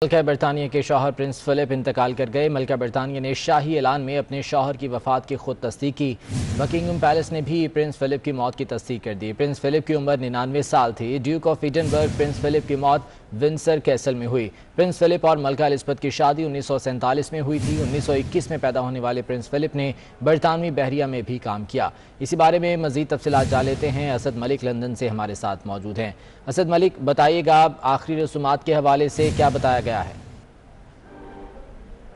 Malka बरतानिया के शौहर प्रिंस फिलिप इंतकाल कर गए। मल्का बरतानिया ने शाही ऐलान में अपने शौहर की वफात की खुद तस्दीक की। बकिंगम पैलेस ने भी प्रिंस फिलिप की मौत की तस्दीक कर दी। प्रिंस फिलिप की उम्र 99 साल थी। Duke of Edinburgh Prince Philip की मौत विंडसर कैसल में हुई। प्रिंस फिलिप और मल्का एलिजबेथ की शादी 1947 में हुई थी। 1921 में पैदा होने वाले प्रिंस फिलिप ने बरतानवी बहरिया में भी काम किया। इसी बारे में मजीद तफसीलात जान लेते हैं। असद मलिक लंदन से हमारे साथ मौजूद हैं। असद मलिक, बताइएगा आखिरी रसूमात के हवाले से क्या बताया गया है?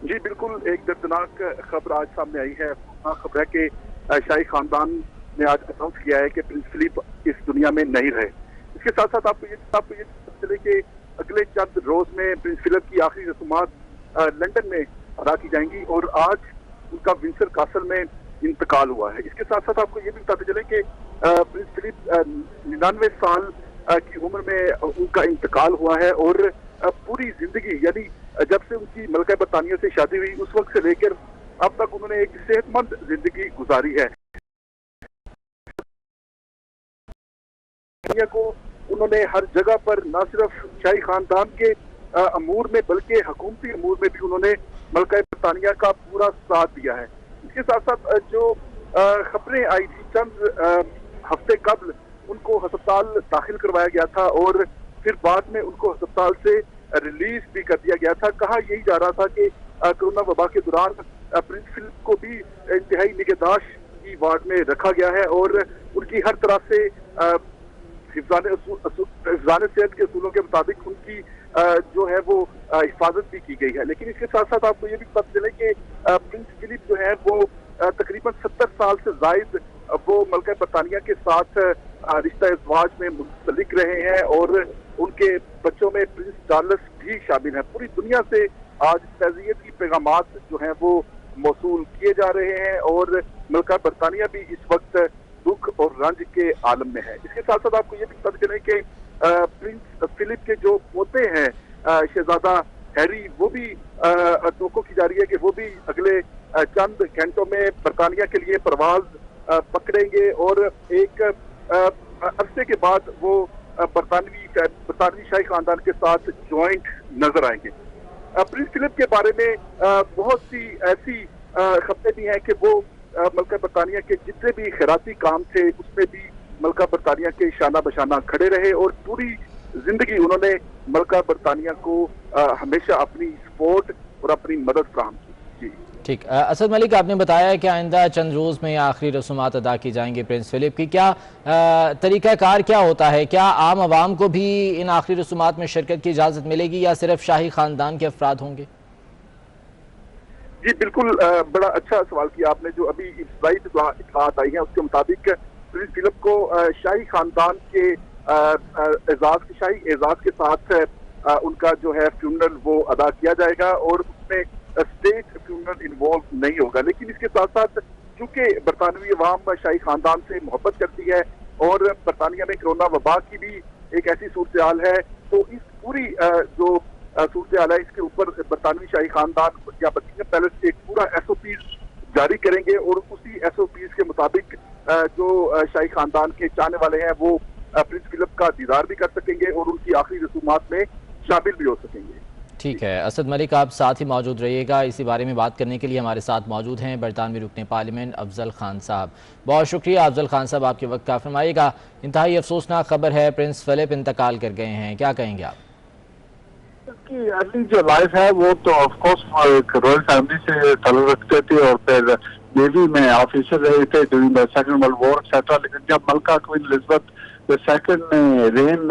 जी बिल्कुल, एक दर्दनाक खबर आज सामने आई है। खबर है कि शाही खानदान ने आज अनाउंस किया है कि प्रिंस फिलिप इस दुनिया में नहीं रहे। इसके साथ साथ आपको ये चले कि अगले चंद रोज में प्रिंस फिलिप की आखिरी रसूमात लंदन में अदा की जाएंगी और आज उनका विंडसर कासल में इंतकाल हुआ है। इसके साथ साथ आपको ये भी बताते चले कि प्रिंस फिलिप 99 साल की उम्र में उनका इंतकाल हुआ है और पूरी जिंदगी, यानी जब से उनकी मल्का बरतानिया से शादी हुई उस वक्त से लेकर अब तक उन्होंने एक सेहतमंद जिंदगी गुजारी है। को उन्होंने हर जगह पर न सिर्फ शाही खानदान के अमूर में बल्कि हुकूमती अमूर में भी उन्होंने मल्का बरतानिया का पूरा साथ दिया है। इसके साथ साथ जो खबरें आई थी चंद हफ्ते कबल, उनको अस्पताल दाखिल करवाया गया था और फिर बाद में उनको अस्पताल से रिलीज भी कर दिया गया था। कहा यही जा रहा था कि कोरोना वबा के दौरान प्रिंस फिलिप को भी इंतहाई निगहदाश्त की वार्ड में रखा गया है और उनकी हर तरह से हिफाजत सेहत के असूलों के मुताबिक उनकी जो है वो हिफाजत भी की गई है। लेकिन इसके साथ साथ आपको ये भी पता चले कि प्रिंस फिलिप जो है वो तकरीबन 70 साल से जायद वो मल्का बरतानिया के साथ रिश्ता इज़्वाज में मुंसलिक रहे हैं और उनके बच्चों में प्रिंस चार्ल्स भी शामिल हैं। पूरी दुनिया से आज तज़ियती पैगामात जो हैं वो मौसूल किए जा रहे हैं और मल्का बरतानिया भी इस वक्त दुख और रंज के आलम में है। इसके साथ साथ आपको ये भी पता चले कि प्रिंस फिलिप के जो पोते हैं शहजादा हैरी, वो भी तवक्को की जा रही है कि वो भी अगले चंद घंटों में बरतानिया के लिए परवाज पकड़ेंगे और एक अरसे के बाद वो बरतानवी शाही खानदान के साथ ज्वाइंट नजर आएंगे। प्रिंस फिलिप के बारे में बहुत सी ऐसी खबरें भी हैं कि वो मल्का बरतानिया के जितने भी खैराती काम थे उसमें भी मल्का बरतानिया के शाना बशाना खड़े रहे और पूरी जिंदगी उन्होंने मल्का बरतानिया को हमेशा अपनी सपोर्ट और अपनी मदद फराहम की। जी ठीक। असद मलिक, आपने बताया कि आइंदा चंद रोज़ में आखिरी रसूमात अदा की जाएंगी प्रिंस फिलिप की। क्या तरीक़ाकार क्या होता है? क्या आम आवाम को भी इन आखिरी रसूमात में शिरकत की इजाज़त मिलेगी या सिर्फ शाही खानदान के अफराद होंगे? जी बिल्कुल, बड़ा अच्छा सवाल किया आपने। जो अभी इब्तदाई इत्तलात आई है उसके मुताबिक प्रिंस फिलिप को शाही खानदान के शाही एजाज के साथ उनका जो है फ्यूनरल वो अदा किया जाएगा और उसमें स्टेट फ्यूनरल इन्वॉल्व नहीं होगा। लेकिन इसके साथ साथ चूंकि बरतानवी अवाम शाही खानदान से मोहब्बत करती है और बरतानिया में कोरोना वबा की भी एक ऐसी सूरत हाल है, तो इस पूरी जो सूरत हाल है इसके ऊपर बरतानवी शाही खानदान या बकिंगम पैलेस एक पूरा SOP जारी करेंगे और उसी SOP के मुताबिक जो शाही खानदान के चाहने वाले हैं वो प्रिंस फिलिप का दीदार भी कर सकेंगे और उनकी आखिरी रसूमात में शामिल भी हो सकेंगे। ठीक है असद मलिक, आप साथ ही मौजूद रहिएगा। इसी बारे में बात करने के लिए हमारे साथ मौजूद हैं बरतानवी रुकने पार्लियामेंट अफजल खान साहब। बहुत शुक्रिया अफजल खान साहब, आपके वक्त का फरमाइएगा। इंतहाई अफसोसनाक खबर है, प्रिंस फिलिप इंतकाल कर गए हैं, क्या कहेंगे आप? की अर्ली जो लाइफ है वो तो ऑफकोर्स एक रॉयल फैमिली से ताल्लुक रखते थे और फिर नेवी में ऑफिसर रहे थे during the second world war etcetera. लेकिन जब मल्का क्वीन एलिजबेथ II ने रेन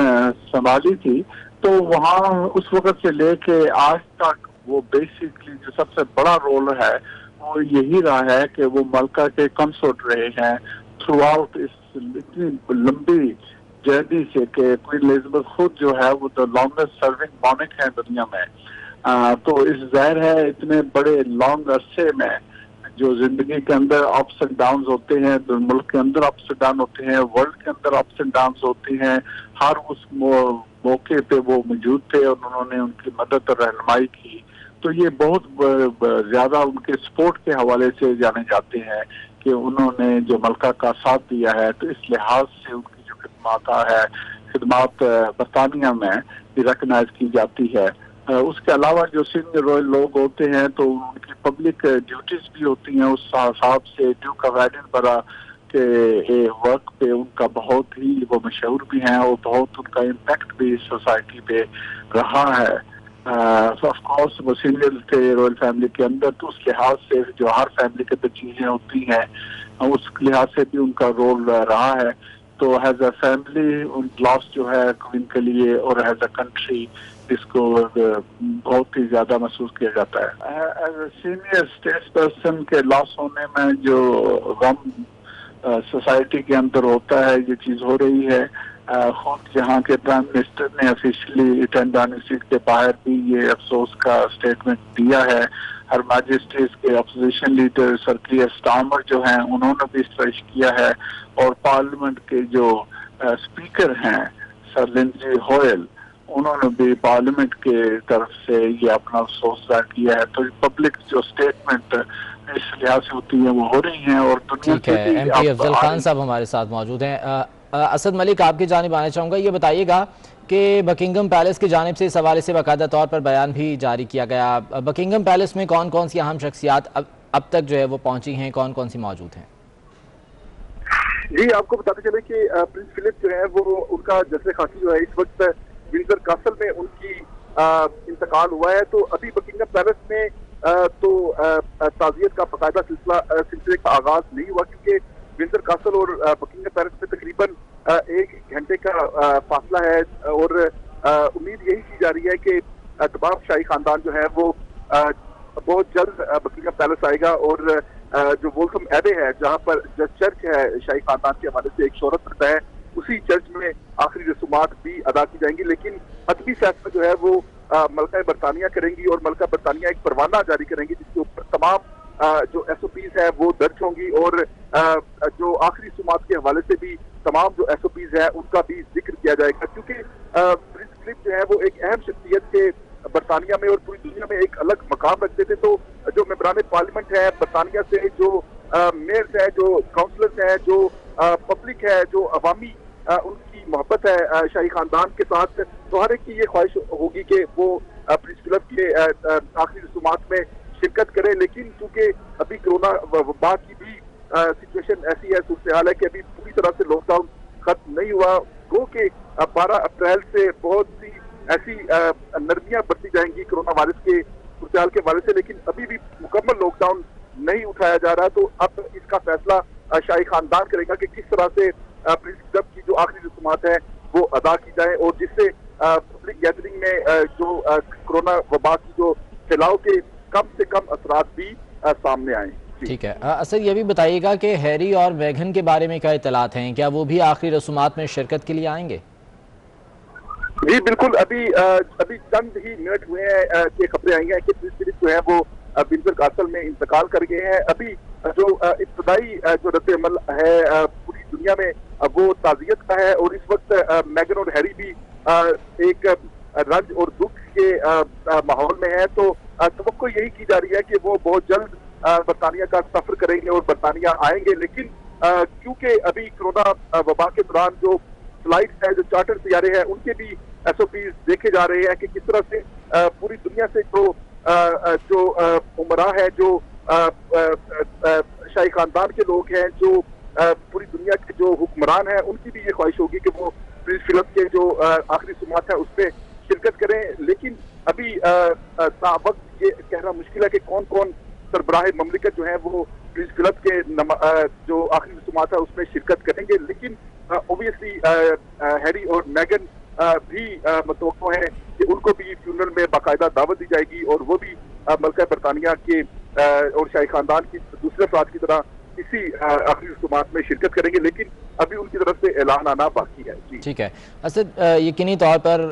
संभाली थी तो वहाँ उस वक्त से लेके आज तक वो बेसिकली जो सबसे बड़ा रोल है वो यही रहा है कि वो मल्का के कंसर्ट रहे हैं थ्रू आउट इस इतनी लंबी जर्नी से कि क्वीन एलिजबेथ खुद जो है वो द लॉन्गेस्ट सर्विंग मॉर्निक है दुनिया में। तो इस जाहिर है इतने बड़े लॉन्ग अरसे में जो जिंदगी के अंदर अप्स एंड डाउन होते हैं, तो मुल्क के अंदर अप्स एंड डाउन होते हैं, वर्ल्ड के अंदर अप्स एंड डाउन होती हैं, हर उस मौके पे वो मौजूद थे और उन्होंने उनकी मदद और रहनुमाई की। तो ये बहुत ज्यादा उनके सपोर्ट के हवाले से जाने जाते हैं कि उन्होंने जो मल्का का साथ दिया है। तो इस लिहाज से उनकी जो खिदमत बरतानिया में रिकग्नाइज की जाती है। उसके अलावा जो सीनियर रॉयल लोग होते हैं तो उनकी पब्लिक ड्यूटीज भी होती हैं, उस हिसाब से ड्यूक ऑफ एडिनबरा के वर्क पे उनका बहुत ही वो मशहूर भी हैं और बहुत उनका इम्पैक्ट भी सोसाइटी पे रहा है। ऑफ कोर्स वो सीनियर थे रॉयल फैमिली के अंदर, तो उस लिहाज से जो हर फैमिली के अंदर चीजें होती हैं उस लिहाज से भी उनका रोल रहा है। तो एज अ फैमिली लॉस जो है क्वीन के लिए और एज अ कंट्री इसको बहुत ही ज्यादा महसूस किया जाता है। As a senior state person के लॉस होने में जो गम सोसाइटी के अंदर होता है, ये चीज हो रही है। खुद यहाँ के प्राइम मिनिस्टर ने ऑफिशियली 10 डाउनिंग स्ट्रीट के बाहर भी ये अफसोस का स्टेटमेंट दिया है। हर मैजिस्ट्रेट के अपोजिशन लीडर सर कीयर स्टार्मर जो हैं उन्होंने भी स्ट्रेस किया है, और पार्लियामेंट के जो स्पीकर हैं सर लिंडसे होयल उन्होंने भी पार्लियामेंट के तरफ से ये अपना अफसोस जाहिर किया है। तो पब्लिक जो स्टेटमेंट इस लिहाज से होती है वो हो रही हैं। और दुनिया ठीक है, MP अफजल खान साहब हमारे साथ मौजूद हैं। असद मलिक, आपकी जानिब आना चाहूँगा, ये बताइएगा कि बकिंगम पैलेस की जानिब से इस हवाले से बाकायदा तौर पर बयान भी जारी किया गया। बकिंगम पैलेस में कौन कौन सी अहम शख्सियात अब तक जो है वो पहुंची हैं, कौन कौन सी मौजूद हैं? जी, आपको बताते चले कि प्रिंस फिलिप जो है वो उनका जैसे खासी जो है इस वक्त विंडसर कासल में उनकी इंतकाल हुआ है। तो अभी बकिंगम पैलेस में ताज़ियत का बाकायदा सिलसिले का आगाज नहीं हुआ, क्योंकि विंडसर कासल और बकिंगम पैलेस में तकरीबन 1 घंटे का फासला है। और उम्मीद यही की जा रही है कि तमाम शाही खानदान जो है वो बहुत जल्द बकिंगम पैलेस आएगा। और जो वोल्थम एबे है, जहाँ पर जो चर्च है शाही खानदान के हवाले से एक शोहरत रखता है, उसी चर्च में आखिरी रसूमात भी अदा की जाएंगी। लेकिन हतमी फैसला जो है वो मलका बरतानिया करेंगी, और मलका बरतानिया एक परवाना जारी करेंगी जिसके ऊपर तमाम जो SOPs है वो दर्ज होंगी। और जो आखिरी रसूमात के हवाले से भी तमाम जो SOPs है उनका भी जिक्र किया जाएगा, क्योंकि प्रिंस फिलिप जो है वो एक अहम शख्सियत के बरतानिया में और पूरी दुनिया में एक अलग मकाम रखते थे। तो जो मेंबरान पार्लियामेंट है बरतानिया से, जो मेयर्स है, जो काउंसलर्स है, जो पब्लिक है, जो अवामी उनकी मोहब्बत है शाही खानदान के साथ, तो हर एक की ये ख्वाहिश होगी कि वो प्रिंस फिलिप के आखिरी रसूमात में शिरकत करें। लेकिन चूंकि अभी कोरोना वबा की भी सिचुएशन ऐसी है, सूरत हाल है कि अभी पूरी तरह से लॉकडाउन खत्म नहीं हुआ। गो के 12 अप्रैल से बहुत सी ऐसी नरमियां बरती जाएंगी कोरोना वायरस के सूरत हाल के हवाले से, लेकिन अभी भी मुकम्मल लॉकडाउन नहीं उठाया जा रहा। तो अब इसका फैसला शाही खानदान करेगा कि किस तरह से प्रिंस फिलिप की जो आखिरी रसूमात है वो अदा की जाए, और जिससे पब्लिक गैदरिंग में जो कोरोना वबा की जो फैलाव के कम से कम असरात भी सामने आए। ठीक है, असर ये भी बताइएगा कि हैरी और मेघन के बारे में क्या इत्तलात हैं, क्या वो भी आखिरी रसूमात में शिरकत के लिए आएंगे? जी बिल्कुल, अभी चंद ही मिनट हुए हैं कि खबरें आई हैं कि प्रिंस फिलिप जो है वो विंडसर कासल में इंतकाल कर गए हैं। अभी जो इब्तदाई जो रद्द अमल है पूरी दुनिया में वो ताज़ियत का है, और इस वक्त मेगन और हैरी भी एक रंज और दुख के माहौल में है। तो तवक्को यही की जा रही है कि वो बहुत जल्द बरतानिया का सफर करेंगे और बरतानिया आएंगे। लेकिन क्योंकि अभी कोरोना वबा के दौरान जो फ्लाइट्स है, जो चार्टर तैयारे हैं, उनके भी SOPs देखे जा रहे हैं कि किस तरह से पूरी दुनिया से जो उमरा है, जो शाही खानदान के लोग हैं, जो पूरी दुनिया के जो हुक्मरान हैं, उनकी भी ये ख्वाहिश होगी कि वो प्रिंस फिलिप के जो आखिरी रसूमात है उसमें शिरकत करें। लेकिन अभी वक्त ये कहना मुश्किल है कि कौन कौन सरबराह ममलिकत जो है वो प्रिंस फिलिप के जो आखिरी रसूमात है उसमें शिरकत करेंगे। लेकिन ऑब्वियसली हैरी और मेगन भी मतवक्को है कि उनको भी फ्यूनरल में बाकायदा दावत दी जाएगी, और वो भी मलका बरतानिया के और शाही खानदान की दूसरे अफराद की तरह इसी आखिरी रसूमात में शिरकत करेंगे। लेकिन अभी उनकी तरफ से ऐलान आना बाकी है। ठीक है असद, यकीनी तौर पर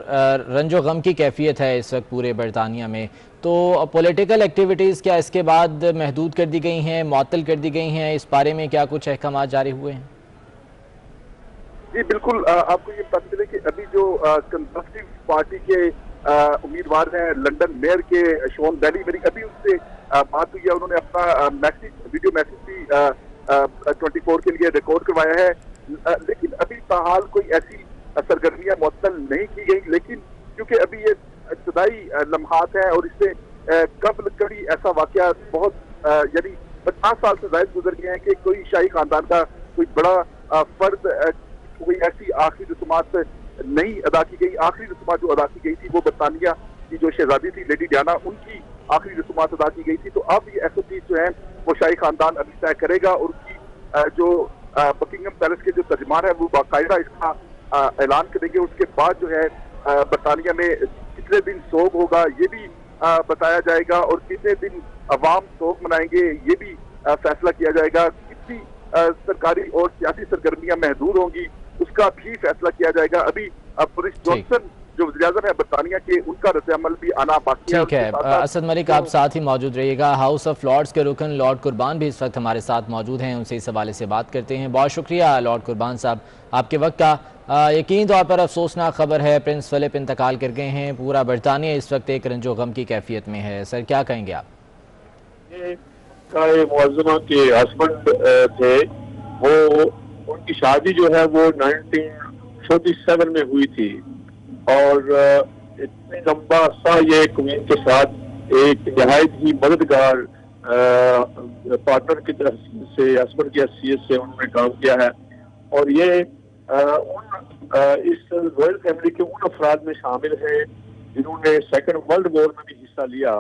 रंजो गम की कैफियत है इस वक्त पूरे बरतानिया में, तो पॉलिटिकल एक्टिविटीज़ क्या इसके बाद महदूद कर दी गई हैं, मुअत्तल कर दी गई हैं? इस बारे में क्या कुछ अहकाम जारी हुए हैं? जी बिल्कुल, आपको ये पता चले कि अभी जो कंजर्वेटिव पार्टी के उम्मीदवार हैं लंदन मेयर के शोन बैली, मेरी अभी उनसे बात हुई है। उन्होंने अपना वीडियो मैसेज भी 24 के लिए रिकॉर्ड करवाया है। लेकिन अभी ताहाल कोई ऐसी सरगर्मियां मुअत्तल नहीं की गई। लेकिन क्योंकि अभी ये इब्तदाई लम्हात हैं और इससे कबल कभी ऐसा वाकया बहुत यानी 50 साल से ज्यादा गुजर गए हैं कि कोई शाही खानदान का कोई बड़ा फर्द कोई ऐसी आखिरी रस्मात नहीं अदा की गई। आखिरी रस्मात जो अदा की गई थी वो बरतानिया की जो शहजादी थी लेडी डायना, उनकी आखिरी रस्मात अदा की गई थी। तो अब ये SOP जो है वो शाही खानदान अभी तय करेगा और उनकी जो बकिंगम पैलेस के जो तर्जमान है वो बाकायदा इसका ऐलान करेंगे। उसके बाद जो है बरतानिया में कितने दिन सोग होगा ये भी बताया जाएगा और कितने दिन अवाम सोग मनाएंगे ये भी फैसला किया जाएगा। कितनी सरकारी और सियासी सरगर्मियां महदूद होंगी उसका भी फैसला किया जाएगा। अभी बोरिस जॉनसन जो वज़ीर-ए-आज़म है बरतानिया के, उनका रद्द-ए-अमल भी आना बाकी है। ठीक है असद मलिक, आप साथ ही मौजूद रहिएगा। हाउस ऑफ लॉर्ड्स के रुकन लॉर्ड कुर्बान भी इस वक्त हमारे साथ मौजूद हैं, उनसे इस हवाले से बात करते हैं। बहुत शुक्रिया लॉर्ड कुर्बान साहब आपके वक्त का। यकीनी तौर पर अफसोसनाक खबर है, प्रिंस फिलिप इंतकाल कर गए हैं। पूरा बरतानिया इस वक्त एक रंजो गम की कैफियत में है। सर क्या कहेंगे आप? मुअज़्ज़मा के हस्बैंड थे, वो उनकी शादी जो है वो 1947 में हुई थी और इतने लंबा अरसा ये क्वीन के साथ एक नहायत ही मददगार पार्टनर की तरफ से, हस्बैंड की हैसियत से उन्होंने काम किया है। और ये इस रॉयल फैमिली के उन अफराद में शामिल हैं जिन्होंने सेकंड वर्ल्ड वॉर में भी हिस्सा लिया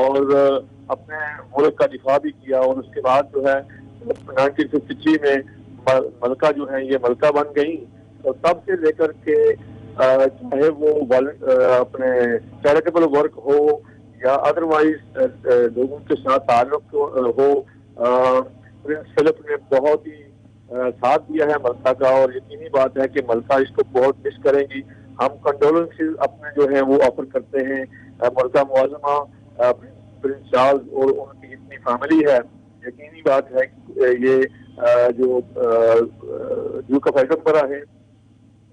और अपने मुल्क का दिफा भी किया। और उसके बाद जो है 1953 में मलका जो है ये मलका बन गई। और तब से लेकर के चाहे वो अपने चैरिटेबल वर्क हो या अदरवाइज लोगों के साथ ताल्लुक हो, प्रिंस फिलिप ने बहुत ही साथ दिया है मलका का। और यकीनी बात है कि मलका इसको बहुत मिस करेंगी। हम कंडोलेंसेस अपने जो है वो ऑफर करते हैं मलका मुअज़्ज़मा, प्रिंस चार्ल्स और उनकी जितनी फैमिली है। यकीनी बात है कि ये जो ड्यूक ऑफ एडिनबरा है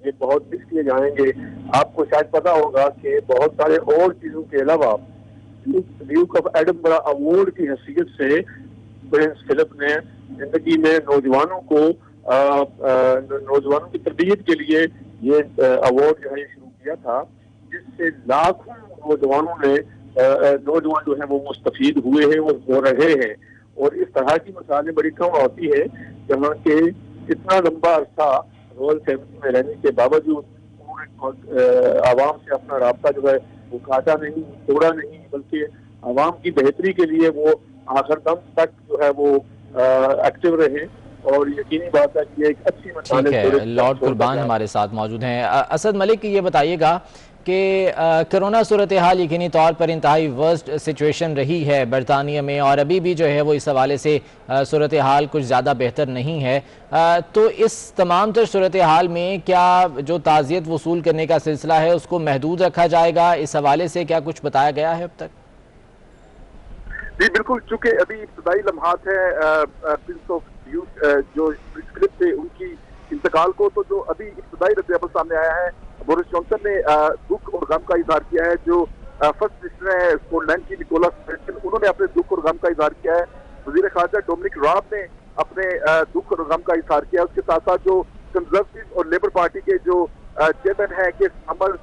ये बहुत मिस किए जाएंगे। आपको शायद पता होगा कि बहुत सारे और चीजों के अलावा ड्यूक ऑफ एडिनबरा अवार्ड की हैसियत से प्रिंस फिलिप ने जिंदगी में नौजवानों की तरबियत के लिए ये अवार्ड जो है शुरू किया था, जिससे लाखों नौजवान जो है वो मुस्तफीद हुए हैं और हो रहे हैं। और इस तरह की मिसालें बड़ी कम होती है जहाँ के इतना लंबा अरसा रॉयल फैमिली में रहने के बावजूद उन्होंने आवाम से अपना राब्ता जो है वो काटा नहीं, तोड़ा नहीं, बल्कि आवाम की बेहतरी के लिए वो आखिर दम तक जो है वो एक्टिव रहे। और यकीनी बात है कि ये एक अच्छी मिसाल है। लॉर्ड कुर्बान हमारे साथ मौजूद हैं। असद मलिक, ये बताइएगा कि कोरोना सूरत हाल यकीनी तौर पर इंतहाई वर्स्ट सिचुएशन रही है बरतानिया में और अभी भी जो है वो इस हवाले से सूरत हाल कुछ ज़्यादा बेहतर नहीं है। तो इस तमाम तर सूरत हाल में क्या जो ताज़ियत वसूल करने का सिलसिला है उसको महदूद रखा जाएगा? इस हवाले से क्या कुछ बताया गया है अब तक? जी बिल्कुल, चूंकि अभी इब्तदाई लम्हात है प्रिंस ऑफ यूथ जो प्रिंस फिलिप थे उनकी इंतकाल को, तो जो अभी इब्तदाई रद्द-ए-अमल सामने आया है, बोरिस जॉनसन ने दुख और गम का इजहार किया है। जो फर्स्ट मिनिस्टर है स्कॉटलैंड की निकोला स्टर्जन, उन्होंने अपने दुख और गम का इजहार किया है। वजीर खारजा डोमिनिक राब ने अपने दुख और गम का इजहार किया। उसके साथ साथ जो कंजर्वेटिव और लेबर पार्टी के जो चेयरमैन है के समर,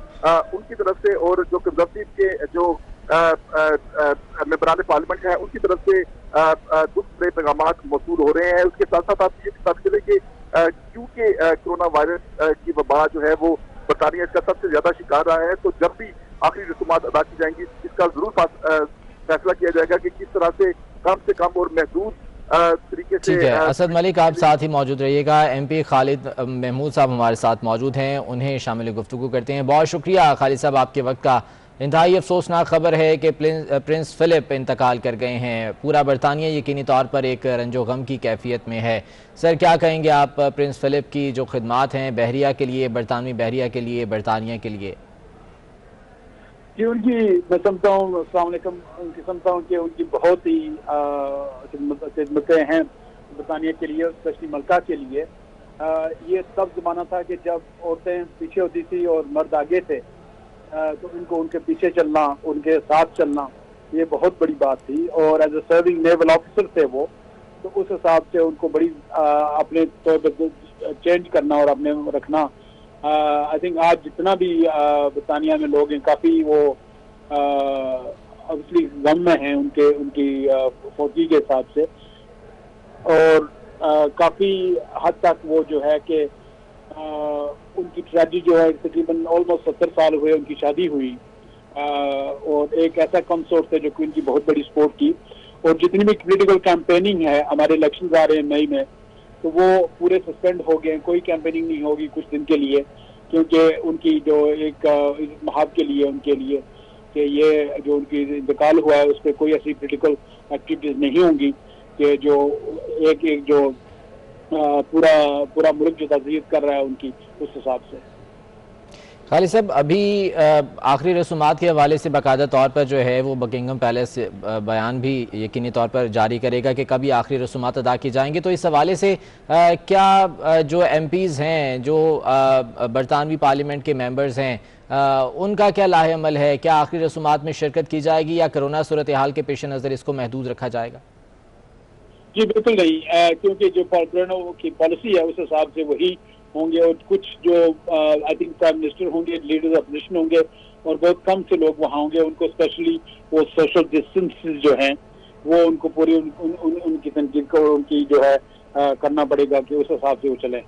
उनकी तरफ से और जो कंजर्वेटिव के जो मेंबरान पार्लियामेंट है उनकी तरफ से दुख भरे पैगामात मौसूल हो रहे हैं। उसके साथ साथ आप ये बता चले कि क्योंकि कोरोना वायरस की वबा जो है वो बरतानिया इसका सबसे ज्यादा शिकार रहा है, तो जब भी आखिरी रसूमात अदा की जाएंगी इसका जरूर फैसला किया जाएगा कि किस तरह से कम और महदूद तरीके से। ठीक है असद मलिक, आप साथ ही मौजूद रहिएगा। MP खालिद महमूद साहब हमारे साथ मौजूद हैं, उन्हें शामिल गुफ्तगू करते हैं। बहुत शुक्रिया खालिद साहब आपके वक्त का। इंतहाई अफसोसनाक खबर है कि प्रिंस फिलिप इंतकाल कर गए हैं। पूरा बरतानिया यकीनी तौर पर एक रंजो गम की कैफियत में है। सर क्या कहेंगे आप प्रिंस फिलिप की जो खिदमात हैं बहरिया के लिए, बरतानवी बहरिया के लिए, बरतानिया के लिए? जी उनकी मैं समझता हूँ, अस्सलाम वालेकुम, उनकी समझता हूँ कि उनकी बहुत ही खिदमतें हैं बरतानिया के लिए, स्पेशली मलका के लिए। ये तब जमाना था कि जब औरतें पीछे होती थी और मर्द आगे थे, तो उनको उनके पीछे चलना, उनके साथ चलना ये बहुत बड़ी बात थी। और as a serving naval officer थे वो, तो उस हिसाब से उनको बड़ी अपने तौर पर चेंज करना और अपने रखना आई थिंक आज जितना भी बरतानिया में लोग हैं काफ़ी वो ऑब्वियसली गम में हैं उनकी फौजी के हिसाब से, और काफ़ी हद तक वो जो है कि उनकी ट्रेजेडी जो है तकरीबन ऑलमोस्ट 70 साल हुए उनकी शादी हुई, और एक ऐसा कंसोर्ट है जो कि उनकी बहुत बड़ी सपोर्ट की, और जितनी भी पॉलिटिकल कैंपेनिंग है, हमारे इलेक्शन आ रहे हैं मई में, तो वो पूरे सस्पेंड हो गए, कोई कैंपेनिंग नहीं होगी कुछ दिन के लिए, क्योंकि उनकी जो एक महाब के लिए उनके लिए कि ये जो उनकी इंतकाल हुआ है उस पर कोई ऐसी पॉलिटिकल एक्टिविटीज नहीं होंगी कि जो एक जो पूरा मुल्क जो तज़हीर कर रहा है उनकी, उस हिसाब से। खालिद साहब, अभी आखिरी रसूमात के हवाले से बाकायदा तौर पर जो है वो बकिंगम पैलेस बयान भी यकीनी तौर पर जारी करेगा कि कभी आखिरी रसूमात अदा की जाएंगे, तो इस हवाले से क्या जो MPs हैं, जो बरतानवी पार्लियामेंट के मेंबर्स हैं, उनका क्या लाहेअमल है? क्या आखिरी रसूमात में शिरकत की जाएगी या कोरोना सूरत हाल के पेश नज़र इसको महदूद रखा जाएगा? जी बिल्कुल नहीं, क्योंकि जो कॉर्पोरेटों की पॉलिसी है उस हिसाब से वही होंगे, और कुछ जो आई थिंक प्राइम मिनिस्टर होंगे, लीडर्स अपोजिशन होंगे, और बहुत कम से लोग वहाँ होंगे। उनको स्पेशली वो सोशल डिस्टेंस जो हैं वो उनको पूरी उनकी तनकीद को उनकी जो है करना पड़ेगा कि उस हिसाब से वो चले।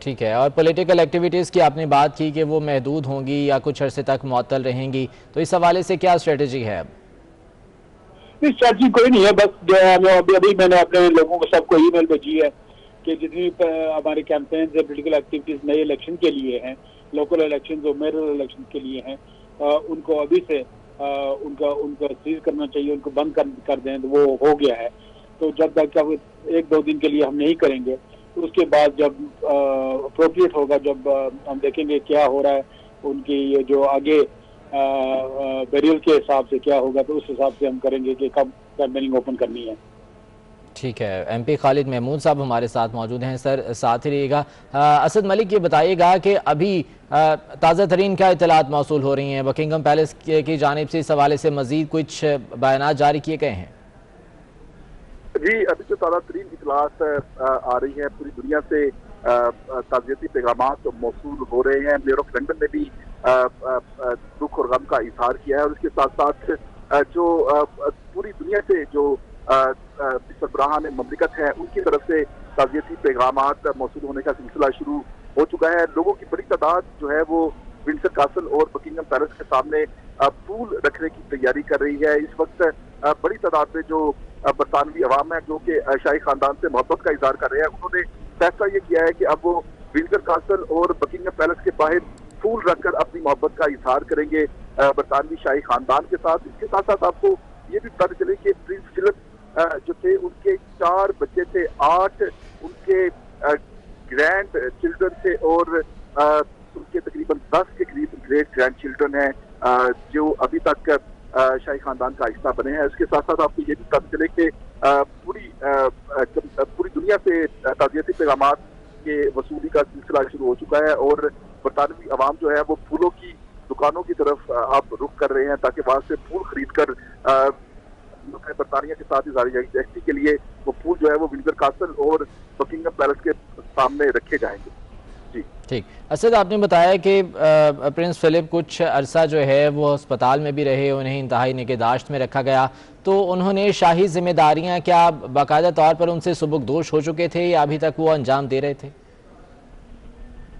ठीक है। और पॉलिटिकल एक्टिविटीज़ की आपने बात की कि वो महदूद होंगी या कुछ अरसे तक मुअत्तल रहेंगी, तो इस हवाले से क्या स्ट्रेटजी है? स्ट्रेटजी कोई नहीं है, बस जो है अभी मैंने अपने लोगों को सबको ईमेल भेजी है कि जितनी हमारे कैंपेन है, पॉलिटिकल एक्टिविटीज नए इलेक्शन के लिए हैं, लोकल इलेक्शन और मेयर इलेक्शन के लिए हैं, उनको अभी से उनका सीज करना चाहिए, उनको बंद कर दें, तो वो हो गया है। तो जब तक 1-2 दिन के लिए हम नहीं करेंगे, तो उसके बाद जब अप्रोप्रिएट होगा, जब हम देखेंगे क्या हो रहा है उनकी ये जो आगे बेरियल के हिसाब से क्या होगा, तो उस हिसाब से हम करेंगे कि कब कैंपेनिंग ओपन करनी है। ठीक है। MP खालिद महमूद साहब हमारे साथ मौजूद हैं। सर साथ ही रहिएगा। असद मलिक, ये बताइएगा कि अभी ताज़ा तरीन क्या इतलात मौसूल हो रही हैं? बकिंगम पैलेस की जानिब से इस हवाले से मजीद कुछ बयानात जारी किए गए हैं? जी, अभी जो ताज़ा तरीन इतलात आ रही हैं, पूरी दुनिया से ताज़ियती पैगामात मौसूल हो रहे हैं। मेयर ऑफ लंदन ने भी दुख और गम का इजहार किया है, और इसके साथ साथ जो पूरी दुनिया से जो सरबराहान ममलिकत है उनकी तरफ से ताज़ियती पैगामात मौसूल होने का सिलसिला शुरू हो चुका है। लोगों की बड़ी तादाद जो है वो विंडसर कासल और बकिंगम पैलेस के सामने फूल रखने की तैयारी कर रही है। इस वक्त बड़ी तादाद में जो बरतानवी अवाम है जो कि शाही खानदान से मोहब्बत का इजहार कर रहे हैं, उन्होंने फैसला ये किया है कि अब वो विंडसर कासल और बकिंगम पैलेस के बाहर फूल रखकर अपनी मोहब्बत का इजहार करेंगे बरतानवी शाही खानदान के साथ। इसके साथ साथ आपको ये भी पता चले कि प्रिंस फिलिप जो थे उनके 4 बच्चे थे, 8 उनके ग्रैंड चिल्ड्रन थे, और उनके तकरीबन 10 के करीब ग्रेट ग्रैंड चिल्ड्रन हैं जो अभी तक शाही खानदान का हिस्सा बने हैं। इसके साथ साथ आपको ये भी पता चले कि पूरी दुनिया से ताज़ियती पैगामात के वसूली का सिलसिला शुरू हो चुका है, और बरतानवी अवाम जो है वो फूलों की दुकानों की तरफ आप रुख कर रहे हैं ताकि वहां से फूल खरीद कर बरतानिया के साथ इज़हार यकजहती के लिए वो फूल जो है वो विंडसर कासल और बकिंगम पैलेस के सामने रखे जाएंगे। जी ठीक। असद, आपने बताया कि प्रिंस फिलिप कुछ अरसा जो है वो अस्पताल में भी रहे, उन्हें इंतहाई निगहदाश्त में रखा गया, तो उन्होंने शाही जिम्मेदारियां क्या बाकायदा तौर पर उनसे सुबुकदोश हो चुके थे या अभी तक वो अंजाम दे रहे थे?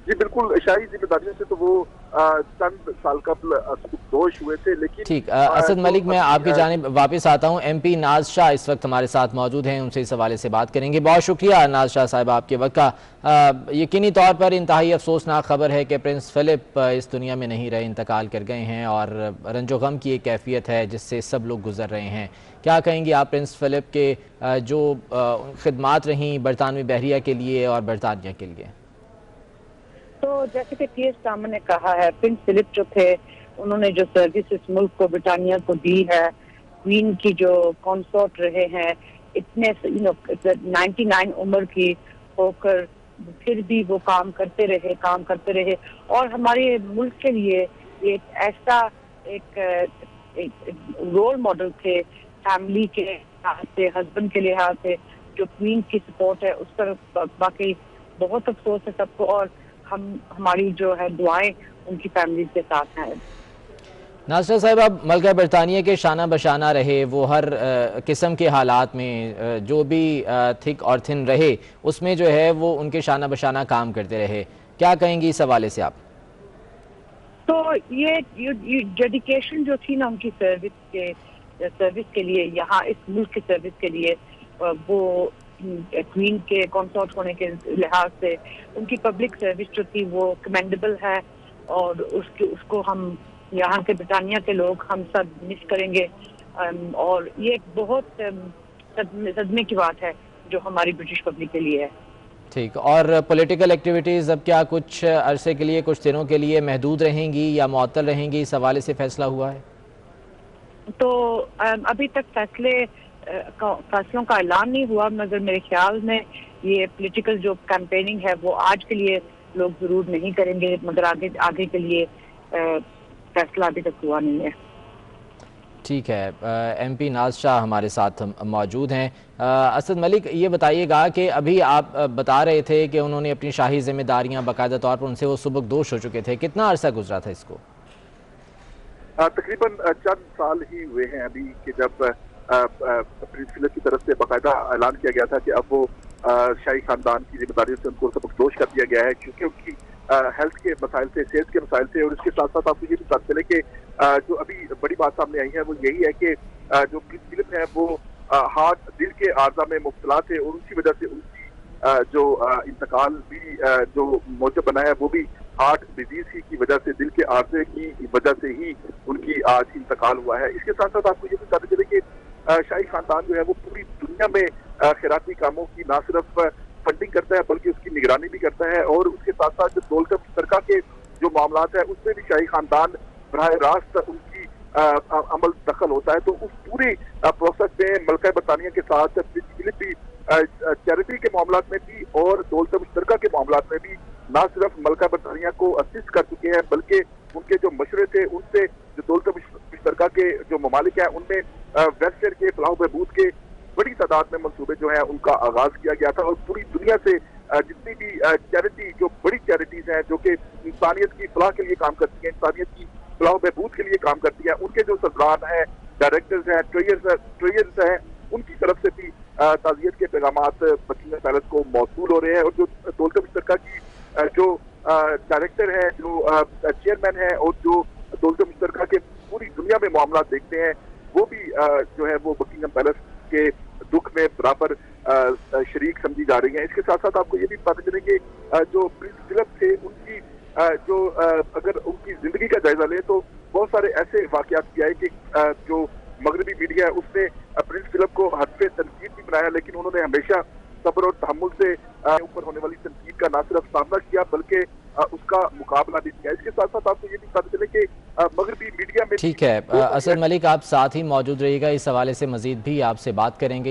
जी बिल्कुल, शाही जिम्मेदारियों से तो वो चंद साल कबल सुबुकदोश हुए थे, लेकिन ठीक। असद मलिक, मैं आपकी जानिब वापस आता हूँ। MP नाज शाह इस वक्त हमारे साथ मौजूद हैं, उनसे इस हवाले से बात करेंगे। बहुत शुक्रिया नाज शाह साहब आपके वक्त का। यकीनी तौर पर इंतहाई अफसोसनाक खबर है कि प्रिंस फिलिप इस दुनिया में नहीं रहे, इंतकाल कर गए हैं, और रंजो गम की एक कैफियत है जिससे सब लोग गुजर रहे हैं। क्या कहेंगे आप प्रिंस फिलिप के जो खिदमात रहीं बरतानवी बहरिया के लिए और बरतानिया के लिए? तो जैसे कि टी.एस. टामन ने कहा है, प्रिंस फिलिप जो थे उन्होंने जो सर्विस इस मुल्क को ब्रिटानिया को दी है, क्वीन की जो कंसोर्ट रहे हैं, इतने 99 उम्र की होकर फिर भी वो काम करते रहे और हमारे मुल्क के लिए एक ऐसा एक रोल मॉडल थे फैमिली के लिहाज से, हस्बैंड के लिहाज से। जो क्वीन की सपोर्ट है उस पर बाकी बहुत अफसोस है सबको, और हमारी जो है दुआएं उनकी फैमिली के साथ हैं। नाज़रा साहब, अब मलका बरतानिया के शाना बशाना रहे, वो हर किस्म के हालात में जो भी थिक और थिन रहे उसमें जो है वो उनके शाना बशाना काम करते रहे, क्या कहेंगी इस हवाले से आप? तो ये डेडिकेशन जो थी ना उनकी सर्विस के लिए, यहाँ इस मुल्क की सर्विस के लिए, वो क्वीन के कंसॉर्ट होने के लिहाज से उनकी पब्लिक सर्विस जो थी वो कमेंडेबल है, और उसको हम यहाँ के ब्रिटानिया के लोग हम सब मिस करेंगे। और ये एक बहुत सदमे की बात है जो हमारी ब्रिटिश पब्लिक के लिए है। ठीक, और पॉलिटिकल एक्टिविटीज़ अब क्या कुछ अरसे के लिए, कुछ दिनों के लिए महदूद रहेंगी या मुअत्तल रहेंगी, इस हवाले से फैसला हुआ है? तो अभी तक फैसलों का ऐलान नहीं हुआ, मगर मेरे ख्याल में ये पॉलिटिकल जो कैंपेनिंग है वो आज के लिए लोग जरूर नहीं करेंगे, मगर आगे के लिए फैसला अभी तक हुआ नहीं है। ठीक है, MP नाज शाह हमारे साथ मौजूद हैं। असद मलिक, ये बताइएगा कि अभी आप बता रहे थे कि उन्होंने अपनी शाही जिम्मेदारियां बाकायदा तौर पर उनसे वो सुबकदोश हो चुके थे, कितना अरसा गुजरा था इसको? तकरीबन चंद साल ही हुए हैं अभी कि जब प्रिंस फिलिप की तरफ से बाकायदा ऐलान किया गया था कि अब वो शाही खानदान की जिम्मेदारियों से उनको सबकदोश कर दिया गया है, क्योंकि उनकी हेल्थ के मसाइल से, सेहत के मसाइल से। और इसके साथ साथ आपको ये भी पता चले कि जो अभी बड़ी बात सामने आई है वो यही है कि जो प्रिंस फिलिप है वो हार्ट, दिल के आर्जा में मुब्तला थे, और उसी वजह से उनकी जो इंतकाल भी जो मौजूद बना है वो भी हार्ट डिजीज की वजह से, दिल के आर्जे की वजह से ही उनकी आज इंतकाल हुआ है। इसके साथ साथ आपको ये भी पता चले कि शाही खानदान जो है वो पूरी दुनिया में खैराती कामों की ना सिर्फ फंडिंग करता है बल्कि उसकी निगरानी भी करता है, और उसके साथ साथ जो दौलत मुश्तरका के जो मामलात है उसमें भी शाही खानदान बराह रास्त उनकी अमल दखल होता है। तो उस पूरी प्रोसेस में मलका बरतानिया के साथ फिलिप भी चैरिटी के मामलात में भी और दौलत मुश्तरका के मामलात में भी ना सिर्फ मलका बरतानिया को असिस्ट कर चुके हैं, बल्कि उनके जो मशवरे थे उनसे जो दौलत मुश्तरका के जो ममालिक हैं उनमें वेस्टर्न के फलाह बहबूद के बड़ी तादाद में मंसूबे जो है उनका आगाज किया गया था। और पूरी दुनिया से जितनी भी चैरिटी, जो बड़ी चैरिटीज हैं जो कि इंसानियत की फलाह के लिए काम करती हैं, इंसानियत की फलाह बहबूद के लिए काम करती हैं, उनके जो सरदार हैं, डायरेक्टर्स हैं, ट्रेजर्स हैं, उनकी तरफ से भी ताज़ियत के पैगामात बकिंगम पैलेस को मौसूल हो रहे हैं। और जो दौलत मुश्तरका की जो डायरेक्टर है, जो चेयरमैन है, और जो दौलत मुश्तरका के पूरी दुनिया में मामला देखते हैं, वो भी जो है वो बकिंगम पैलेस के दुख में बराबर शरीक समझी जा रही है। इसके साथ साथ आपको ये भी पता चले कि जो प्रिंस फिलिप थे उनकी जो अगर उनकी जिंदगी का जायजा ले तो बहुत सारे ऐसे वाकयात भी आए कि जो मगरबी मीडिया है उसने प्रिंस फिलिप को हद पे तनकीद भी बनाया, लेकिन उन्होंने हमेशा सब्र और तहम्मुल से ऊपर होने वाली तनकीद का ना सिर्फ सामना किया बल्कि उसका मुकाबला भी किया। इसके साथ साथ आपको ये भी पता चले कि मगरबी मीडिया में। ठीक है, असद मलिक, आप साथ ही मौजूद रहिएगा, इस हवाले से मजीद भी आपसे बात करेंगे।